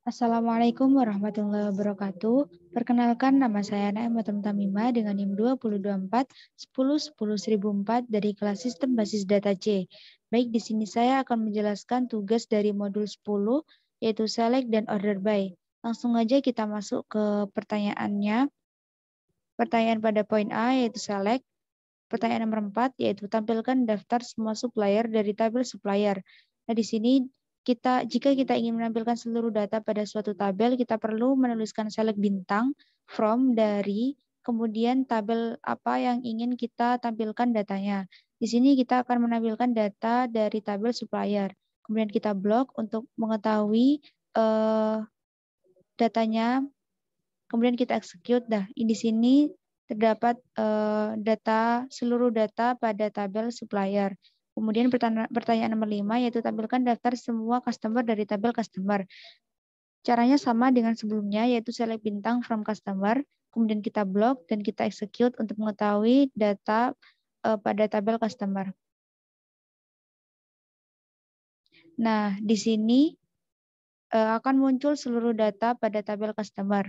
Assalamualaikum warahmatullahi wabarakatuh. Perkenalkan, nama saya Na'imatul Tamimah dengan NIM 2024 10 dari kelas Sistem Basis Data C. Baik, di sini saya akan menjelaskan tugas dari modul 10 yaitu Select dan Order By. Langsung aja kita masuk ke pertanyaannya. Pertanyaan pada poin A yaitu Select. Pertanyaan nomor 4 yaitu tampilkan daftar semua supplier dari tabel supplier. Nah, di sini jika kita ingin menampilkan seluruh data pada suatu tabel, kita perlu menuliskan select bintang, from, dari, kemudian tabel apa yang ingin kita tampilkan datanya. Di sini kita akan menampilkan data dari tabel supplier. Kemudian kita blok untuk mengetahui datanya. Kemudian kita execute. Nah, di sini terdapat seluruh data pada tabel supplier. Kemudian pertanyaan nomor 5 yaitu tampilkan daftar semua customer dari tabel customer. Caranya sama dengan sebelumnya yaitu select bintang from customer, kemudian kita blok dan kita execute untuk mengetahui data pada tabel customer. Nah, di sini akan muncul seluruh data pada tabel customer.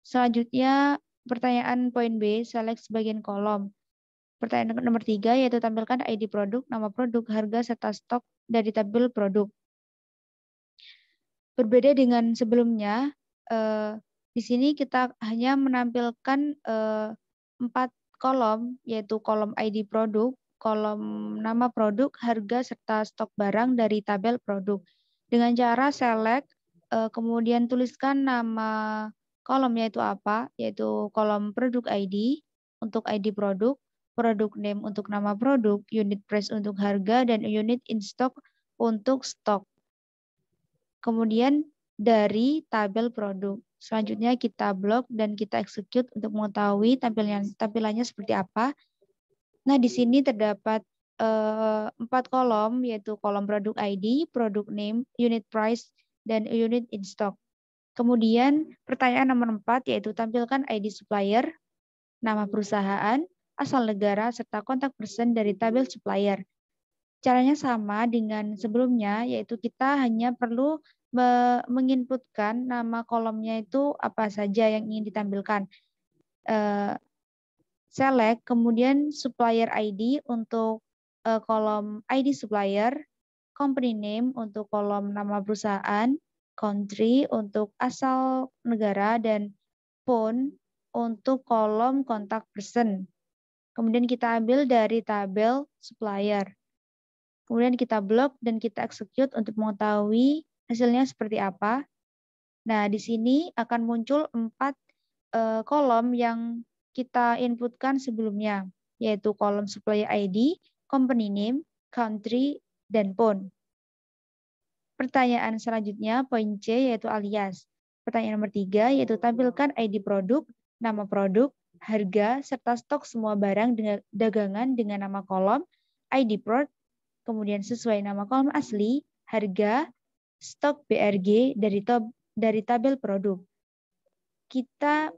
Selanjutnya pertanyaan poin B, select sebagian kolom. Pertanyaan nomor 3 yaitu tampilkan ID produk, nama produk, harga, serta stok dari tabel produk. Berbeda dengan sebelumnya, di sini kita hanya menampilkan 4 kolom, yaitu kolom ID produk, kolom nama produk, harga, serta stok barang dari tabel produk. Dengan cara select, kemudian tuliskan nama kolomnya itu apa, yaitu kolom produk ID untuk ID produk, produk name untuk nama produk, unit price untuk harga, dan unit in stock untuk stok. Kemudian dari tabel produk. Selanjutnya kita blok dan kita execute untuk mengetahui tampilannya seperti apa. Nah, di sini terdapat 4 kolom, yaitu kolom produk ID, produk name, unit price, dan unit in stock. Kemudian pertanyaan nomor 4 yaitu tampilkan ID supplier, nama perusahaan, asal negara, serta kontak person dari tabel supplier. Caranya sama dengan sebelumnya, yaitu kita hanya perlu menginputkan nama kolomnya itu apa saja yang ingin ditampilkan. Select, kemudian supplier ID untuk kolom ID supplier, company name untuk kolom nama perusahaan, country untuk asal negara, dan phone untuk kolom kontak person. Kemudian kita ambil dari tabel supplier. Kemudian kita blok dan kita execute untuk mengetahui hasilnya seperti apa. Nah, di sini akan muncul 4 kolom yang kita inputkan sebelumnya, yaitu kolom supplier ID, company name, country, dan phone. Pertanyaan selanjutnya, poin C, yaitu alias. Pertanyaan nomor 3, yaitu tampilkan ID produk, nama produk, harga, serta stok semua barang dagangan dengan nama kolom, ID prod, kemudian sesuai nama kolom asli, harga, stok BRG dari tabel produk. Kita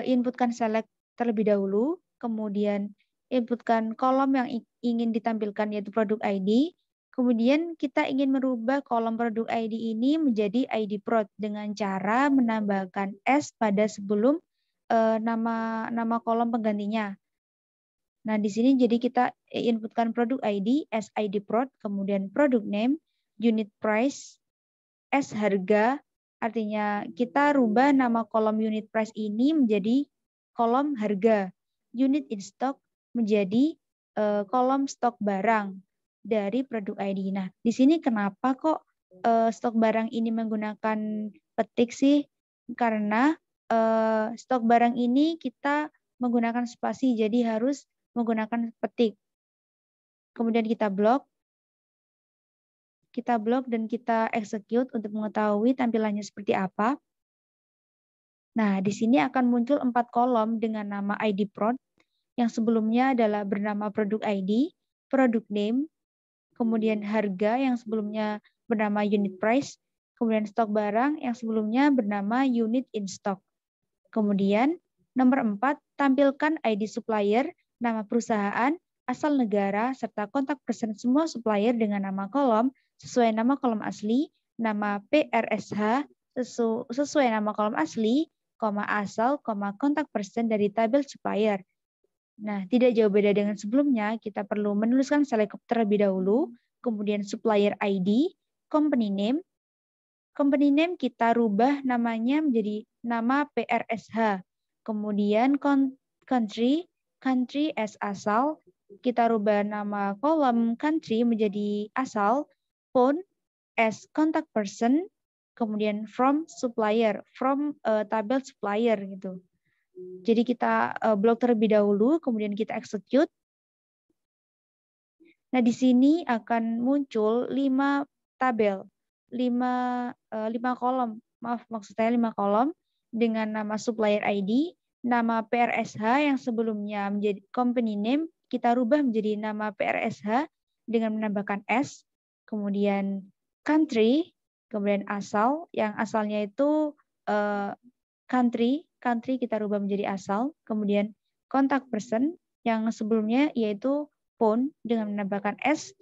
inputkan select terlebih dahulu, kemudian inputkan kolom yang ingin ditampilkan yaitu produk ID, kemudian kita ingin merubah kolom produk ID ini menjadi ID prod dengan cara menambahkan S pada sebelum nama kolom penggantinya. Nah, di sini jadi kita inputkan produk ID, S ID prod, kemudian produk name, unit price, S harga, artinya kita rubah nama kolom unit price ini menjadi kolom harga. Unit in stock menjadi kolom stok barang dari produk ID. Nah, di sini kenapa kok stok barang ini menggunakan petik sih? Karena stok barang ini kita menggunakan spasi, jadi harus menggunakan petik. Kemudian kita blok dan kita execute untuk mengetahui tampilannya seperti apa. Nah, di sini akan muncul 4 kolom dengan nama ID prod, yang sebelumnya adalah bernama produk ID, produk name, kemudian harga yang sebelumnya bernama unit price, kemudian stok barang yang sebelumnya bernama unit in stock. Kemudian nomor 4, tampilkan ID supplier, nama perusahaan, asal negara, serta kontak person semua supplier dengan nama kolom sesuai nama kolom asli, nama PRSH sesuai nama kolom asli, asal, kontak person dari tabel supplier. Nah, tidak jauh beda dengan sebelumnya, kita perlu menuliskan select terlebih dahulu, kemudian supplier ID, company name. Company name kita rubah namanya menjadi nama PRSH. Kemudian country as asal, kita rubah nama kolom country menjadi asal, phone as contact person, kemudian from supplier, from tabel supplier gitu. Jadi kita blok terlebih dahulu, kemudian kita execute. Nah, di sini akan muncul 5 tabel, 5 kolom. Maaf, maksud saya 5 kolom dengan nama supplier ID, nama PRSH yang sebelumnya menjadi company name, kita rubah menjadi nama PRSH dengan menambahkan S, kemudian country, kemudian asal, yang asalnya itu country kita rubah menjadi asal, kemudian contact person yang sebelumnya yaitu phone dengan menambahkan S,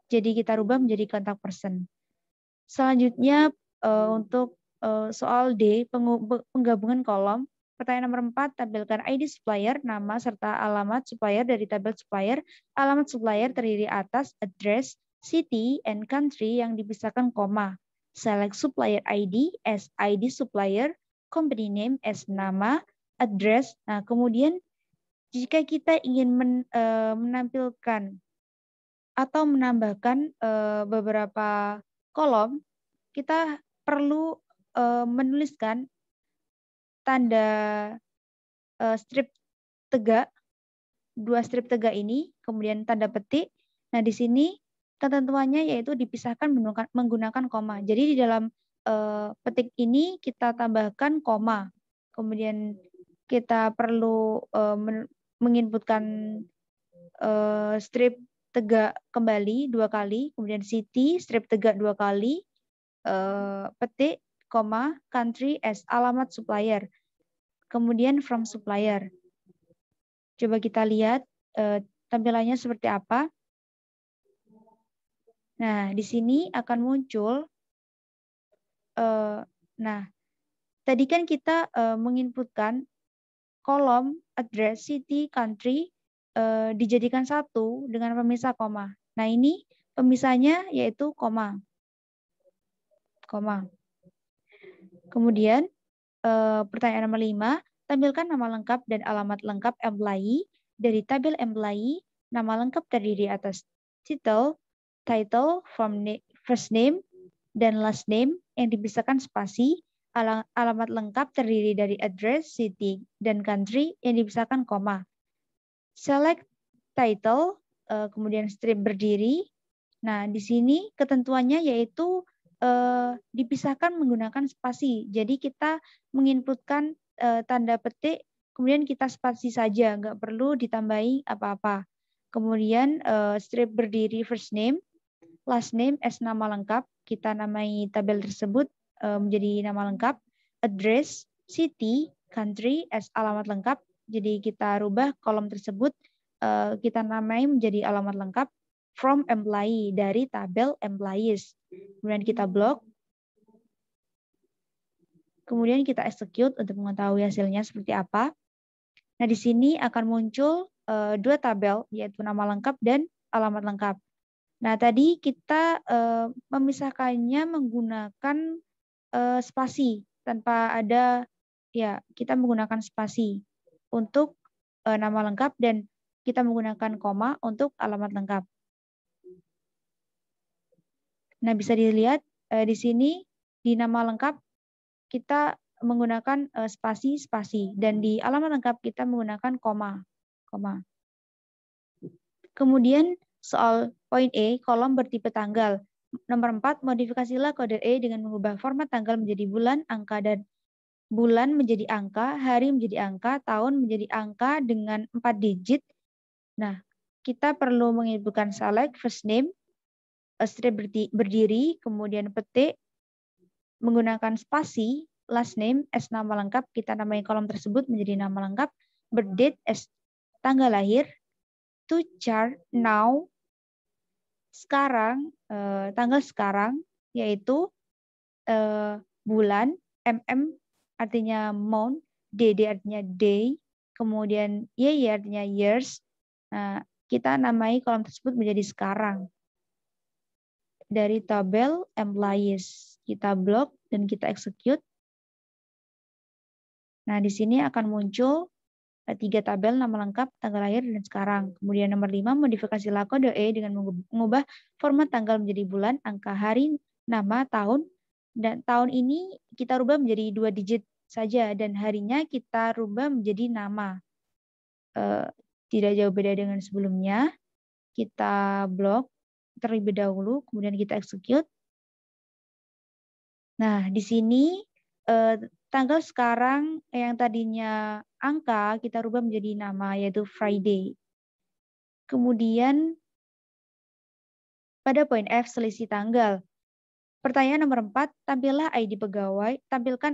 jadi kita rubah menjadi contact person. Selanjutnya untuk soal D, penggabungan kolom, pertanyaan nomor 4, tampilkan ID supplier, nama serta alamat supplier dari tabel supplier. Alamat supplier terdiri atas address, city, and country yang dipisahkan koma. Select supplier ID as ID supplier, company name as nama, address. Nah, kemudian jika kita ingin menampilkan atau menambahkan beberapa kolom, kita perlu menuliskan tanda strip tegak, 2 strip tegak ini, kemudian tanda petik. Nah, di sini ketentuannya yaitu dipisahkan menggunakan koma. Jadi di dalam petik ini kita tambahkan koma. Kemudian kita perlu menginputkan strip tegak kembali 2 kali, kemudian city strip tegak 2 kali, petik, koma, country as alamat supplier, kemudian from supplier. Coba kita lihat tampilannya seperti apa. Nah, di sini akan muncul, nah, tadi kan kita menginputkan kolom, address, city, country, dijadikan satu dengan pemisah koma. Nah, ini pemisahnya yaitu koma. Kemudian, pertanyaan nomor 5, tampilkan nama lengkap dan alamat lengkap employee dari tabel employee. Nama lengkap terdiri atas title, from first name, dan last name yang dipisahkan spasi. Alamat lengkap terdiri dari address, city, dan country yang dipisahkan koma. Select title, kemudian strip berdiri. Nah, di sini ketentuannya yaitu dipisahkan menggunakan spasi. Jadi kita menginputkan tanda petik, kemudian kita spasi saja, nggak perlu ditambahi apa-apa. Kemudian strip berdiri first name, last name as nama lengkap, kita namai tabel tersebut menjadi nama lengkap, address, city, country as alamat lengkap, jadi kita rubah kolom tersebut, kita namai menjadi alamat lengkap, from employee dari tabel employees. Kemudian kita blok. Kemudian kita execute untuk mengetahui hasilnya seperti apa. Nah, di sini akan muncul 2 tabel, yaitu nama lengkap dan alamat lengkap. Nah, tadi kita memisahkannya menggunakan spasi tanpa ada, ya, kita menggunakan spasi untuk nama lengkap dan kita menggunakan koma untuk alamat lengkap. Nah, bisa dilihat di sini di nama lengkap kita menggunakan spasi dan di alamat lengkap kita menggunakan koma. Kemudian soal poin E, kolom bertipe tanggal. Nomor 4, modifikasilah kode E dengan mengubah format tanggal menjadi bulan, angka, dan bulan menjadi angka, hari menjadi angka, tahun menjadi angka dengan 4 digit. Nah, kita perlu menginputkan select first name, strip berdiri, kemudian petik, menggunakan spasi, last name as nama lengkap, kita namai kolom tersebut menjadi nama lengkap, birthdate as tanggal lahir, to chart now, sekarang, tanggal sekarang, yaitu bulan, artinya month, DD artinya day, kemudian YY artinya years. Nah, kita namai kolom tersebut menjadi sekarang. Dari tabel employees, kita blok dan kita execute. Nah, di sini akan muncul 3 tabel nama lengkap, tanggal lahir, dan sekarang. Kemudian nomor 5, modifikasi kode E dengan mengubah format tanggal menjadi bulan, angka, hari, nama, tahun. Dan tahun ini kita rubah menjadi 2 digit saja, dan harinya kita rubah menjadi nama. Tidak jauh beda dengan sebelumnya. Kita blok terlebih dahulu, kemudian kita execute. Nah, di sini tanggal sekarang yang tadinya angka kita rubah menjadi nama, yaitu Friday. Kemudian pada poin F, selisih tanggal. Pertanyaan nomor 4, tampilkan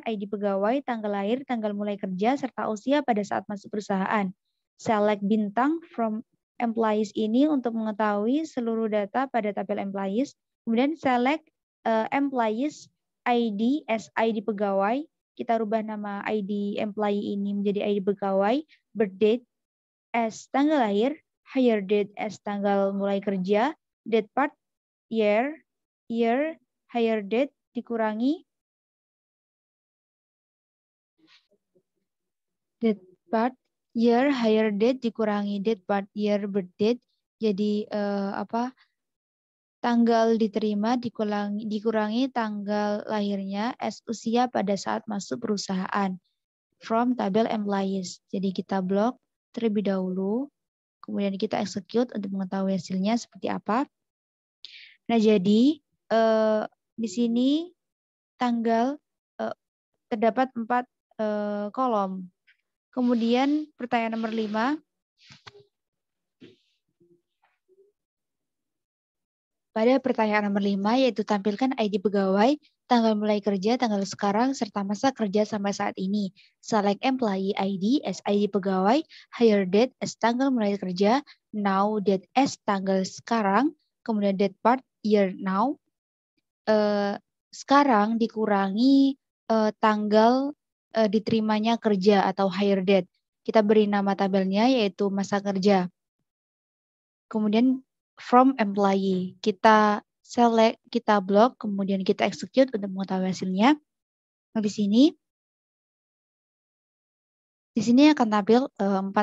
ID pegawai, tanggal lahir, tanggal mulai kerja, serta usia pada saat masuk perusahaan. Select bintang from employees ini untuk mengetahui seluruh data pada tabel employees. Kemudian select employees ID as ID pegawai. Kita rubah nama ID employee ini menjadi ID pegawai. Birth date as tanggal lahir. Hire date as tanggal mulai kerja. Date part year. Hire date dikurangi date part year, hire date dikurangi date part year, birth date. Jadi tanggal diterima dikurangi tanggal lahirnya as usia pada saat masuk perusahaan from tabel employees. Jadi kita blok terlebih dahulu, kemudian kita execute untuk mengetahui hasilnya seperti apa. Nah, jadi di sini tanggal terdapat 4 kolom. Kemudian pertanyaan nomor 5. Pada pertanyaan nomor 5, yaitu tampilkan ID pegawai, tanggal mulai kerja, tanggal sekarang, serta masa kerja sampai saat ini. Select employee ID as ID pegawai, hire date as tanggal mulai kerja, now date as tanggal sekarang, kemudian date part year now. Sekarang dikurangi tanggal diterimanya kerja atau hire date. Kita beri nama tabelnya yaitu masa kerja. Kemudian from employee, kita select, kita blok, kemudian kita execute untuk mengetahui hasilnya. Nah, di sini akan tampil 4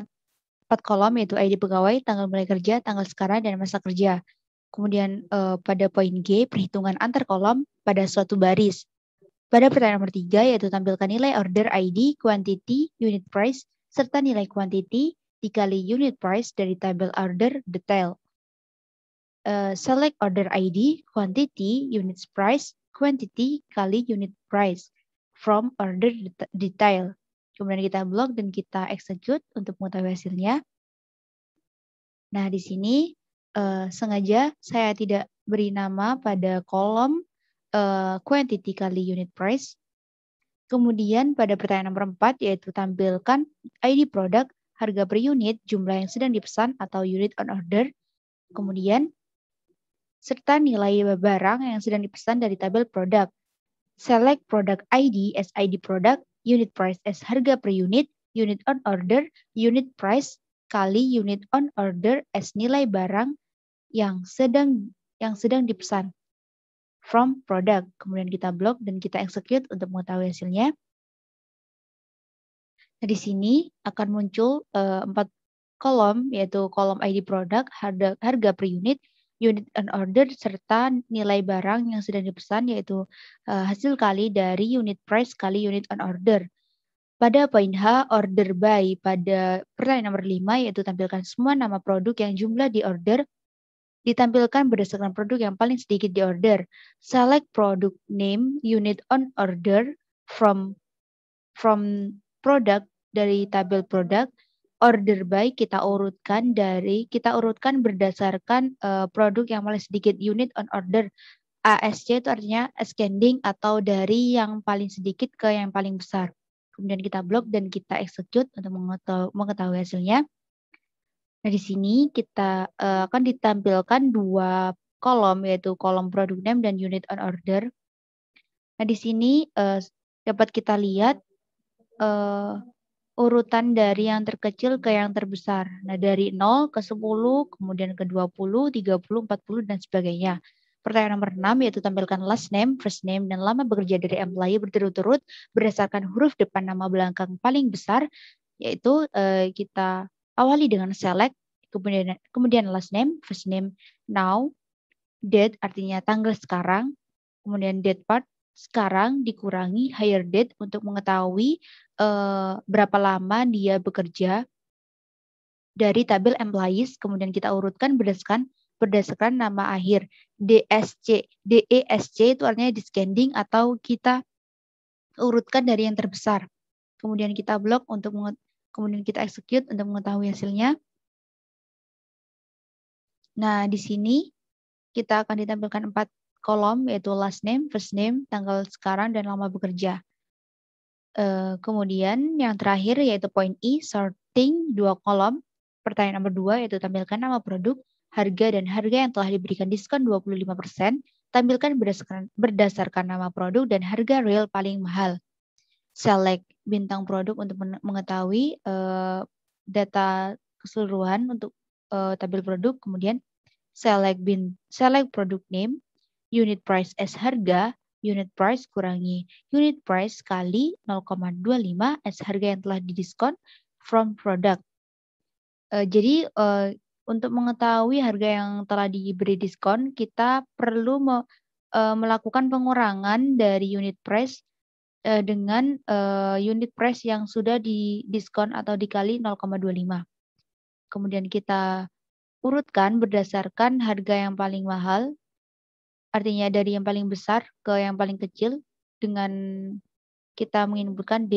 kolom yaitu ID pegawai, tanggal mulai kerja, tanggal sekarang, dan masa kerja. Kemudian pada poin G, perhitungan antar kolom pada suatu baris. Pada pertanyaan nomor 3, yaitu tampilkan nilai order ID, quantity, unit price, serta nilai quantity dikali unit price dari tabel order detail. Select order ID, quantity, unit price, quantity kali unit price from order detail. Kemudian kita blok dan kita execute untuk mengetahui hasilnya. Nah, di sini sengaja saya tidak beri nama pada kolom quantity kali unit price. Kemudian pada pertanyaan nomor 4, yaitu tampilkan ID produk, harga per unit, jumlah yang sedang dipesan atau unit on order. Kemudian serta nilai barang yang sedang dipesan dari tabel produk. Select product ID as ID product, unit price as harga per unit on order, unit price kali unit on order as nilai barang yang sedang dipesan from product. Kemudian kita blok dan kita execute untuk mengetahui hasilnya. Nah, di sini akan muncul 4 kolom, yaitu kolom ID produk, harga per unit on order, serta nilai barang yang sedang dipesan, yaitu hasil kali dari unit price kali unit on order. Pada poin H, order by, pada pertanyaan nomor 5, yaitu tampilkan semua nama produk yang jumlah di order ditampilkan berdasarkan produk yang paling sedikit di order. Select product name unit on order from product dari tabel produk. Order by kita urutkan berdasarkan produk yang paling sedikit unit on order. ASC itu artinya ascending atau dari yang paling sedikit ke yang paling besar. Kemudian kita blok dan kita execute untuk mengetahui hasilnya. Nah, di sini kita akan ditampilkan dua kolom, yaitu kolom product name dan unit on order. Nah, di sini dapat kita lihat urutan dari yang terkecil ke yang terbesar. Nah, dari 0 ke 10, kemudian ke 20, 30, 40, dan sebagainya. Pertanyaan nomor 6 yaitu tampilkan last name, first name, dan lama bekerja dari employee berturut-turut berdasarkan huruf depan nama belakang paling besar, yaitu kita awali dengan select, kemudian last name, first name, now, date artinya tanggal sekarang, kemudian date part sekarang dikurangi hire date untuk mengetahui berapa lama dia bekerja dari tabel employees, kemudian kita urutkan berdasarkan nama akhir DSC. DESC itu artinya descending atau kita urutkan dari yang terbesar. Kemudian kita blok kemudian kita execute untuk mengetahui hasilnya. Nah, di sini kita akan ditampilkan 4 kolom, yaitu last name, first name, tanggal sekarang, dan lama bekerja. Kemudian yang terakhir yaitu poin E, sorting 2 kolom. Pertanyaan nomor 2 yaitu tampilkan nama produk, harga, dan harga yang telah diberikan diskon 25%. Tampilkan berdasarkan nama produk dan harga real paling mahal. Select bintang produk untuk mengetahui data keseluruhan untuk tabel produk. Kemudian select product name, unit price as harga, unit price kurangi unit price kali 0,25 as harga yang telah didiskon from product. Jadi untuk mengetahui harga yang telah diberi diskon, kita perlu melakukan pengurangan dari unit price dengan unit price yang sudah didiskon atau dikali 0,25. Kemudian kita urutkan berdasarkan harga yang paling mahal, artinya dari yang paling besar ke yang paling kecil, dengan kita menginputkan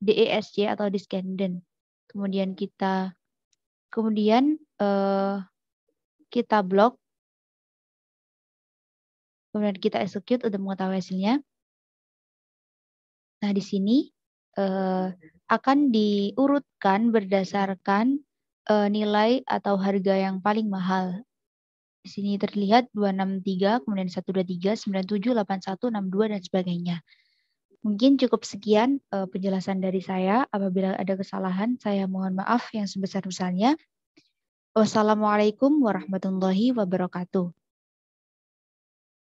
DESC atau descendant. Kemudian kita blok, kemudian kita execute untuk mengetahui hasilnya. Nah, di sini akan diurutkan berdasarkan nilai atau harga yang paling mahal. Di sini terlihat 263, kemudian 123, 97, 81, 62, dan sebagainya. Mungkin cukup sekian penjelasan dari saya. Apabila ada kesalahan, saya mohon maaf yang sebesar-besarnya. Wassalamualaikum warahmatullahi wabarakatuh.